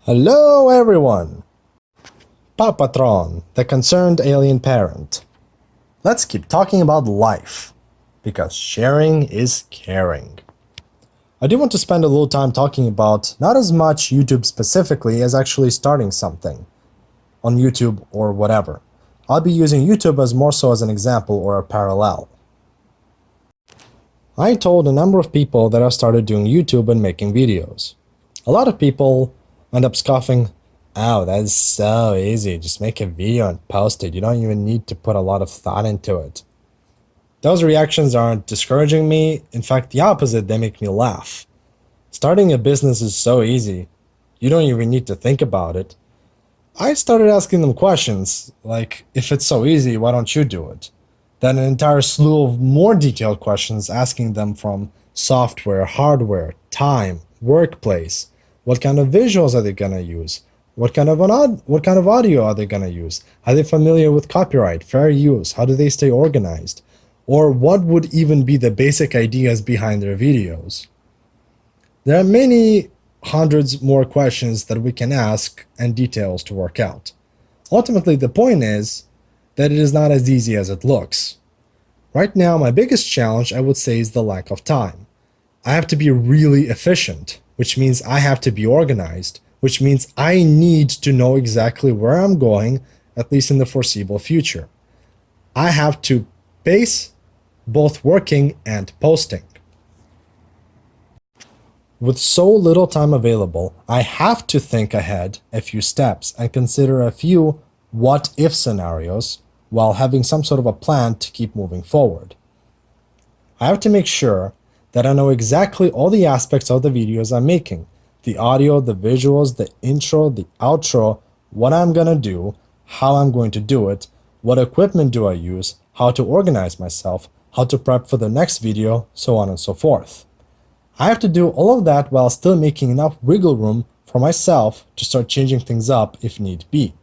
Hello everyone! Papatron, the concerned alien parent. Let's keep talking about life, because sharing is caring. I do want to spend a little time talking about not as much YouTube specifically as actually starting something on YouTube or whatever. I'll be using YouTube as more so as an example or a parallel. I told a number of people that I started doing YouTube and making videos. A lot of people end up scoffing, "Oh, that's so easy, just make a video and post it, you don't even need to put a lot of thought into it." Those reactions aren't discouraging me, in fact the opposite, they make me laugh. Starting a business is so easy, you don't even need to think about it. I started asking them questions, like, if it's so easy, why don't you do it? Then an entire slew of more detailed questions asking them from software, hardware, time, workplace. What kind of visuals are they gonna use? What kind of audio are they gonna use? Are they familiar with copyright, fair use? How do they stay organized? Or what would even be the basic ideas behind their videos? There are many hundreds more questions that we can ask and details to work out. Ultimately, the point is that it is not as easy as it looks. Right now, my biggest challenge, I would say, is the lack of time. I have to be really efficient, which means I have to be organized, which means I need to know exactly where I'm going, at least in the foreseeable future. I have to pace both working and posting. With so little time available, I have to think ahead a few steps and consider a few what-if scenarios while having some sort of a plan to keep moving forward. I have to make sure that I know exactly all the aspects of the videos I'm making, the audio, the visuals, the intro, the outro, what I'm gonna do, how I'm going to do it, what equipment do I use, how to organize myself, how to prep for the next video, so on and so forth. I have to do all of that while still making enough wiggle room for myself to start changing things up if need be.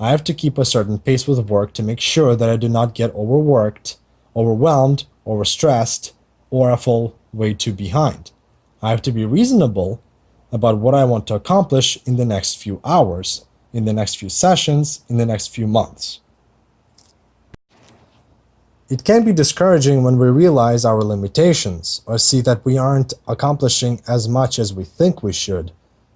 I have to keep a certain pace with work to make sure that I do not get overworked, overwhelmed, overstressed, or a full way too behind. I have to be reasonable about what I want to accomplish in the next few hours, in the next few sessions, in the next few months. It can be discouraging when we realize our limitations or see that we aren't accomplishing as much as we think we should,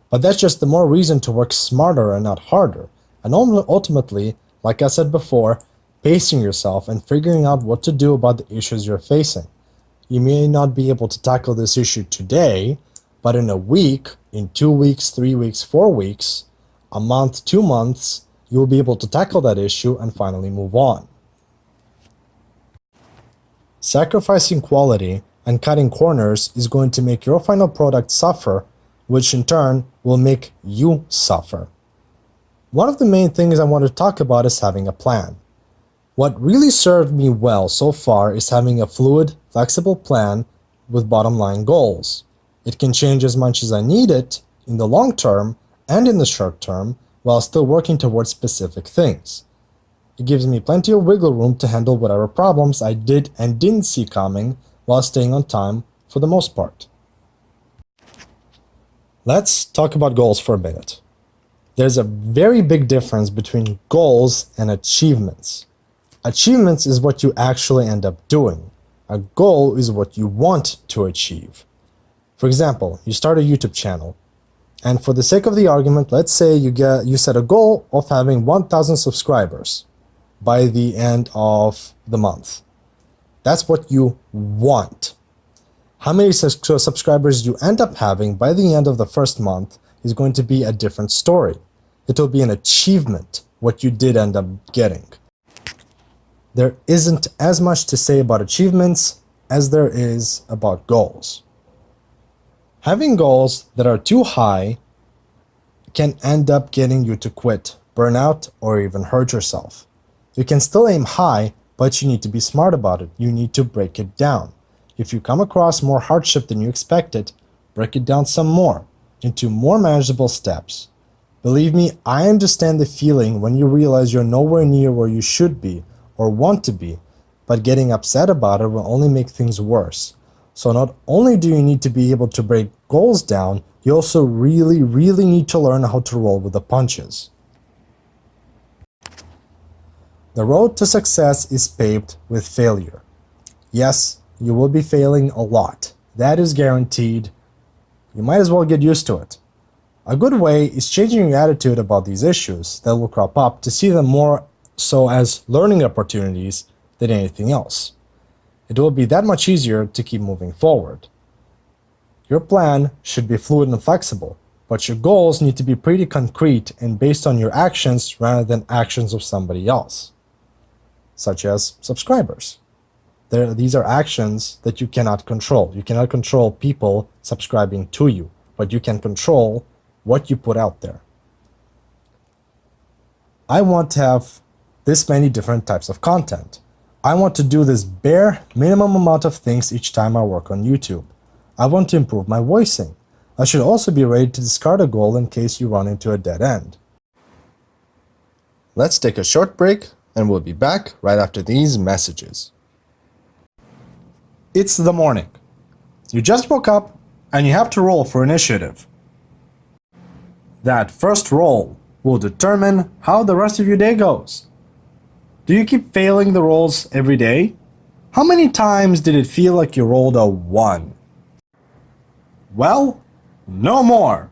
but that's just the more reason to work smarter and not harder, and ultimately, like I said before, pacing yourself and figuring out what to do about the issues you're facing. You may not be able to tackle this issue today, but in a week, in 2 weeks, 3 weeks, 4 weeks, a month, 2 months, you'll be able to tackle that issue and finally move on. Sacrificing quality and cutting corners is going to make your final product suffer, which in turn will make you suffer. One of the main things I want to talk about is having a plan. What really served me well so far is having a fluid, flexible plan with bottom-line goals. It can change as much as I need it in the long term and in the short term while still working towards specific things. It gives me plenty of wiggle room to handle whatever problems I did and didn't see coming while staying on time for the most part. Let's talk about goals for a minute. There's a very big difference between goals and achievements. Achievements is what you actually end up doing. A goal is what you want to achieve. For example, you start a YouTube channel, and for the sake of the argument, let's say you set a goal of having 1,000 subscribers by the end of the month. That's what you want. How many subscribers you end up having by the end of the first month is going to be a different story. It will be an achievement, what you did end up getting. There isn't as much to say about achievements as there is about goals. Having goals that are too high can end up getting you to quit, burn out, or even hurt yourself. You can still aim high, but you need to be smart about it. You need to break it down. If you come across more hardship than you expected, break it down some more, into more manageable steps. Believe me, I understand the feeling when you realize you're nowhere near where you should be or want to be, but getting upset about it will only make things worse. So not only do you need to be able to break goals down, You also really need to learn how to roll with the punches. The road to success is paved with failure. Yes, you will be failing a lot. That is guaranteed. You might as well get used to it. A good way is changing your attitude about these issues that will crop up to see them more so as learning opportunities than anything else. It will be that much easier to keep moving forward. Your plan should be fluid and flexible, but your goals need to be pretty concrete and based on your actions rather than actions of somebody else, such as subscribers. These are actions that you cannot control. You cannot control people subscribing to you, but you can control what you put out there. I want to have this many different types of content. I want to do this bare minimum amount of things each time I work on YouTube. I want to improve my voicing. I should also be ready to discard a goal in case you run into a dead end. Let's take a short break and we'll be back right after these messages. It's the morning. You just woke up and you have to roll for initiative. That first roll will determine how the rest of your day goes. Do you keep failing the rolls every day? How many times did it feel like you rolled a 1? Well, no more.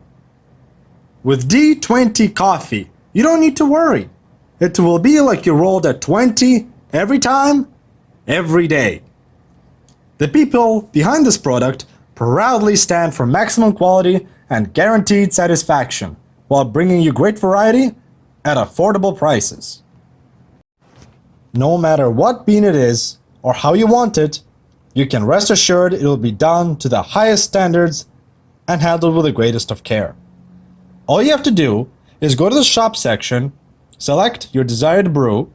With D20 coffee, you don't need to worry. It will be like you rolled a 20 every time, every day. The people behind this product proudly stand for maximum quality and guaranteed satisfaction while bringing you great variety at affordable prices. No matter what bean it is or how you want it, you can rest assured it will be done to the highest standards and handled with the greatest of care. All you have to do is go to the shop section, select your desired brew,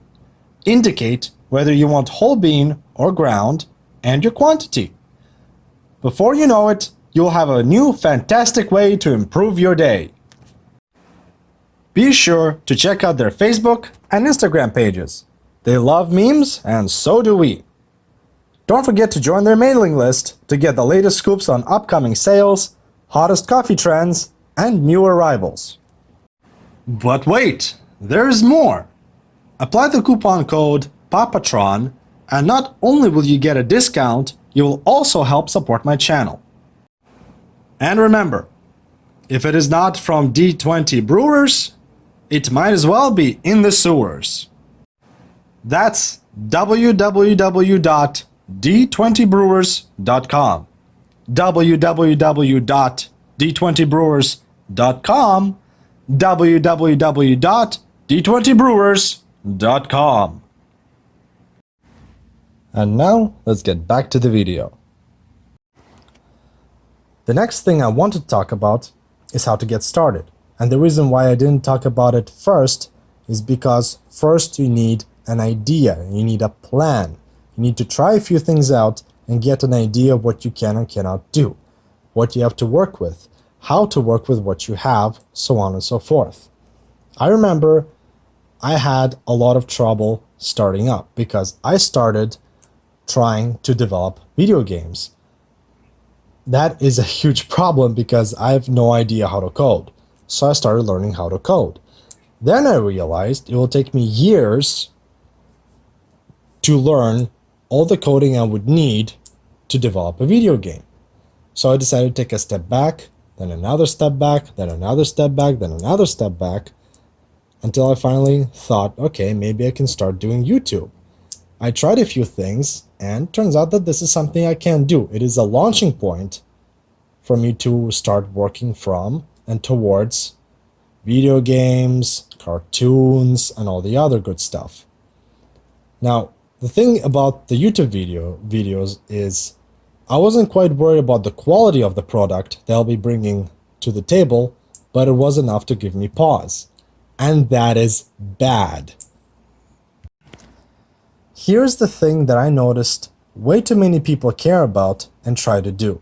indicate whether you want whole bean or ground, and your quantity. Before you know it, you'll have a new fantastic way to improve your day. Be sure to check out their Facebook and Instagram pages. They love memes, and so do we. Don't forget to join their mailing list to get the latest scoops on upcoming sales, hottest coffee trends, and new arrivals. But wait, there's more! Apply the coupon code Papatron, and not only will you get a discount, you will also help support my channel. And remember, if it is not from D20 Brewers, it might as well be in the sewers. That's www.d20brewers.com. www.d20brewers.com. www.d20brewers.com. And now, let's get back to the video. The next thing I want to talk about is how to get started. And the reason why I didn't talk about it first is because first you need an idea, you need a plan. You need to try a few things out and get an idea of what you can and cannot do, what you have to work with, how to work with what you have, so on and so forth. I remember I had a lot of trouble starting up because I started trying to develop video games. That is a huge problem because I have no idea how to code. So I started learning how to code. Then I realized it will take me years to learn all the coding I would need to develop a video game. So I decided to take a step back, then another step back, then another step back, then another step back, until I finally thought, okay, maybe I can start doing YouTube. I tried a few things, and turns out that this is something I can do. It is a launching point for me to start working from and towards video games, cartoons, and all the other good stuff. Now, the thing about the YouTube videos is I wasn't quite worried about the quality of the product they'll be bringing to the table, but it was enough to give me pause. And that is bad. Here's the thing that I noticed way too many people care about and try to do.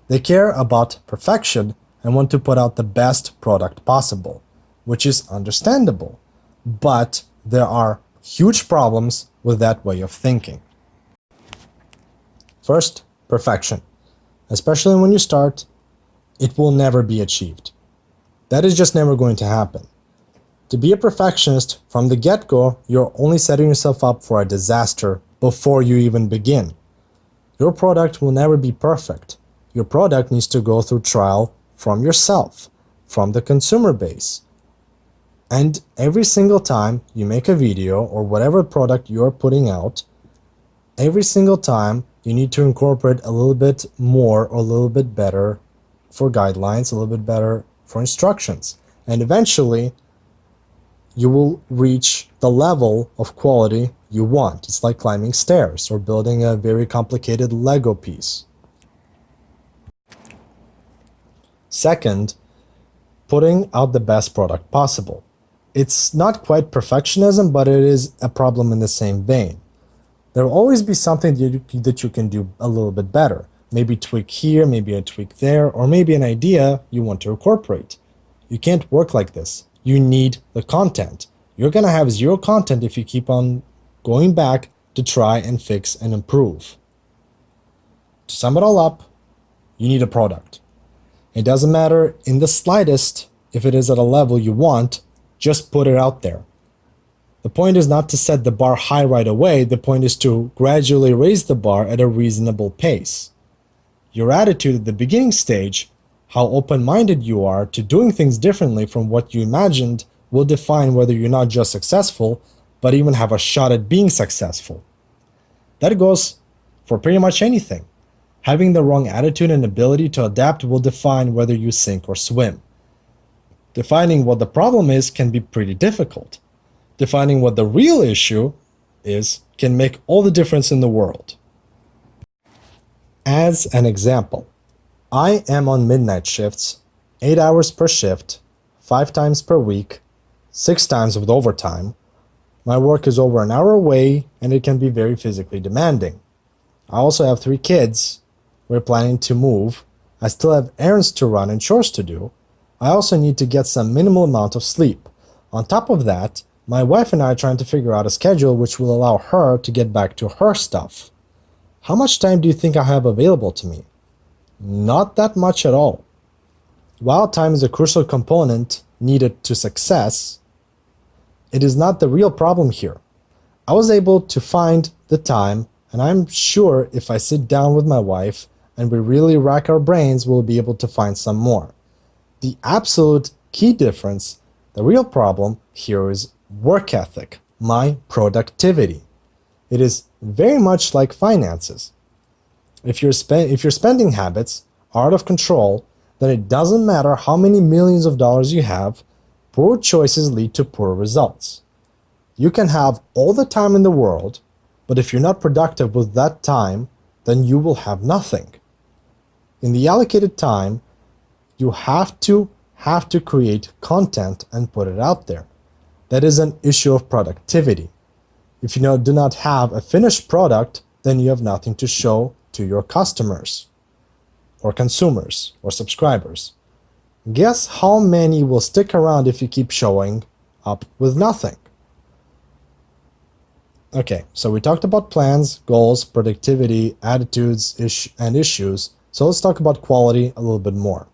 They care about perfection and want to put out the best product possible, which is understandable. But there are huge problems with that way of thinking. First, perfection. Especially when you start, it will never be achieved. That is just never going to happen. To be a perfectionist from the get-go, you're only setting yourself up for a disaster before you even begin. Your product will never be perfect. Your product needs to go through trial from yourself, from the consumer base. And every single time you make a video or whatever product you're putting out, every single time you need to incorporate a little bit more or a little bit better for guidelines, a little bit better for instructions. And eventually, you will reach the level of quality you want. It's like climbing stairs or building a very complicated Lego piece. Second, putting out the best product possible. It's not quite perfectionism, but it is a problem in the same vein. There will always be something that you can do a little bit better. Maybe tweak here, maybe a tweak there, or maybe an idea you want to incorporate. You can't work like this. You need the content. You're going to have zero content if you keep on going back to try and fix and improve. To sum it all up, you need a product. It doesn't matter in the slightest if it is at a level you want, just put it out there. The point is not to set the bar high right away. The point is to gradually raise the bar at a reasonable pace. Your attitude at the beginning stage, how open-minded you are to doing things differently from what you imagined, will define whether you're not just successful, but even have a shot at being successful. That goes for pretty much anything. Having the wrong attitude and ability to adapt will define whether you sink or swim. Defining what the problem is can be pretty difficult. Defining what the real issue is can make all the difference in the world. As an example, I am on midnight shifts, 8 hours per shift, 5 times per week, 6 times with overtime. My work is over an hour away and it can be very physically demanding. I also have 3 kids. We're planning to move. I still have errands to run and chores to do. I also need to get some minimal amount of sleep. On top of that, my wife and I are trying to figure out a schedule which will allow her to get back to her stuff. How much time do you think I have available to me? Not that much at all. While time is a crucial component needed to success, it is not the real problem here. I was able to find the time, and I'm sure if I sit down with my wife and we really rack our brains, we'll be able to find some more. The absolute key difference, the real problem here is work ethic, my productivity. It is very much like finances. If your spending habits are out of control, then it doesn't matter how many millions of dollars you have, poor choices lead to poor results. You can have all the time in the world, but if you're not productive with that time, then you will have nothing. In the allocated time, you have to create content and put it out there. That is an issue of productivity. If you do not have a finished product, then you have nothing to show to your customers or consumers or subscribers. Guess how many will stick around if you keep showing up with nothing? Okay, so we talked about plans, goals, productivity, attitudes, and issues. So let's talk about quality a little bit more.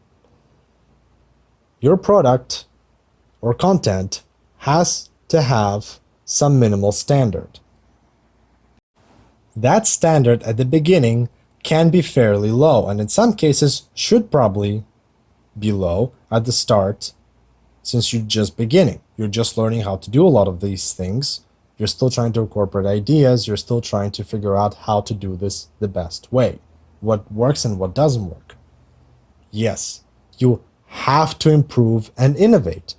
Your product or content has to have some minimal standard. That standard at the beginning can be fairly low, and in some cases should probably be low at the start, since you're just beginning. You're just learning how to do a lot of these things. You're still trying to incorporate ideas. You're still trying to figure out how to do this the best way, what works and what doesn't work. Yes, you have to improve and innovate,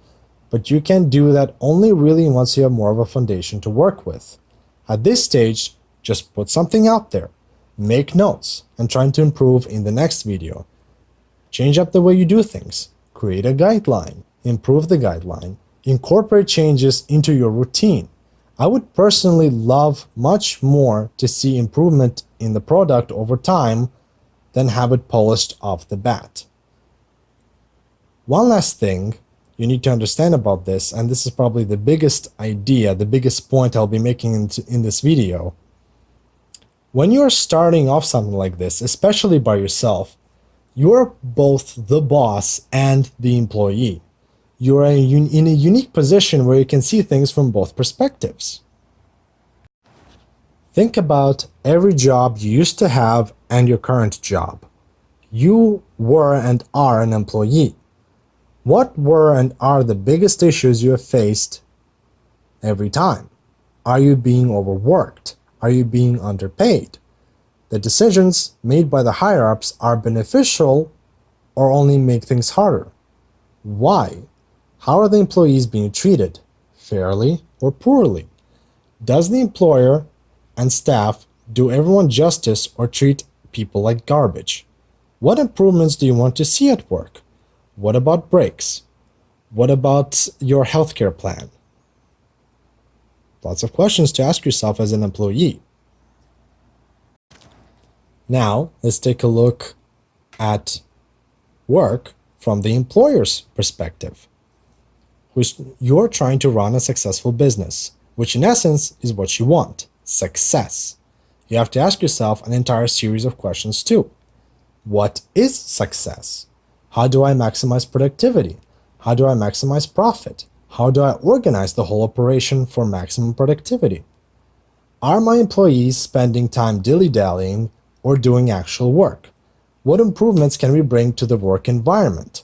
but you can do that only really once you have more of a foundation to work with. At this stage, just put something out there, make notes, and try to improve in the next video. Change up the way you do things, create a guideline, improve the guideline, incorporate changes into your routine. I would personally love much more to see improvement in the product over time than have it polished off the bat. One last thing you need to understand about this, and this is probably the biggest idea, the biggest point I'll be making in this video. When you're starting off something like this, especially by yourself, You're both the boss and the employee. You're in a unique position where you can see things from both perspectives. Think about every job you used to have and your current job. You were and are an employee. What were and are the biggest issues you have faced every time? Are you being overworked? Are you being underpaid? The decisions made by the higher-ups are beneficial or only make things harder? Why? How are the employees being treated? Fairly or poorly? Does the employer and staff do everyone justice or treat people like garbage? What improvements do you want to see at work? What about breaks? What about your healthcare plan? Lots of questions to ask yourself as an employee. Now, let's take a look at work from the employer's perspective. You're trying to run a successful business, which in essence is what you want, success. You have to ask yourself an entire series of questions too. What is success? How do I maximize productivity? How do I maximize profit? How do I organize the whole operation for maximum productivity? Are my employees spending time dilly-dallying or doing actual work? What improvements can we bring to the work environment?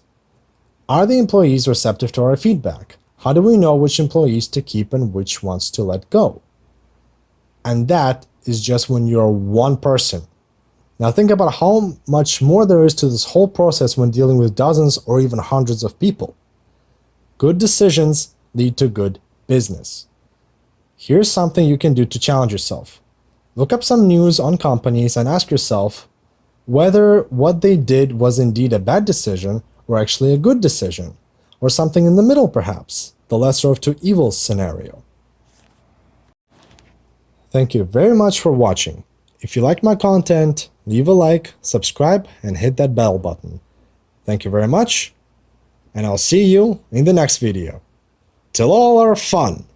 Are the employees receptive to our feedback? How do we know which employees to keep and which ones to let go? And that is just when you're one person. Now think about how much more there is to this whole process when dealing with dozens or even hundreds of people. Good decisions lead to good business. Here's something you can do to challenge yourself. Look up some news on companies and ask yourself whether what they did was indeed a bad decision or actually a good decision, or something in the middle perhaps, the lesser of two evils scenario. Thank you very much for watching. If you liked my content, leave a like, subscribe, and hit that bell button. Thank you very much, and I'll see you in the next video. Till all are fun!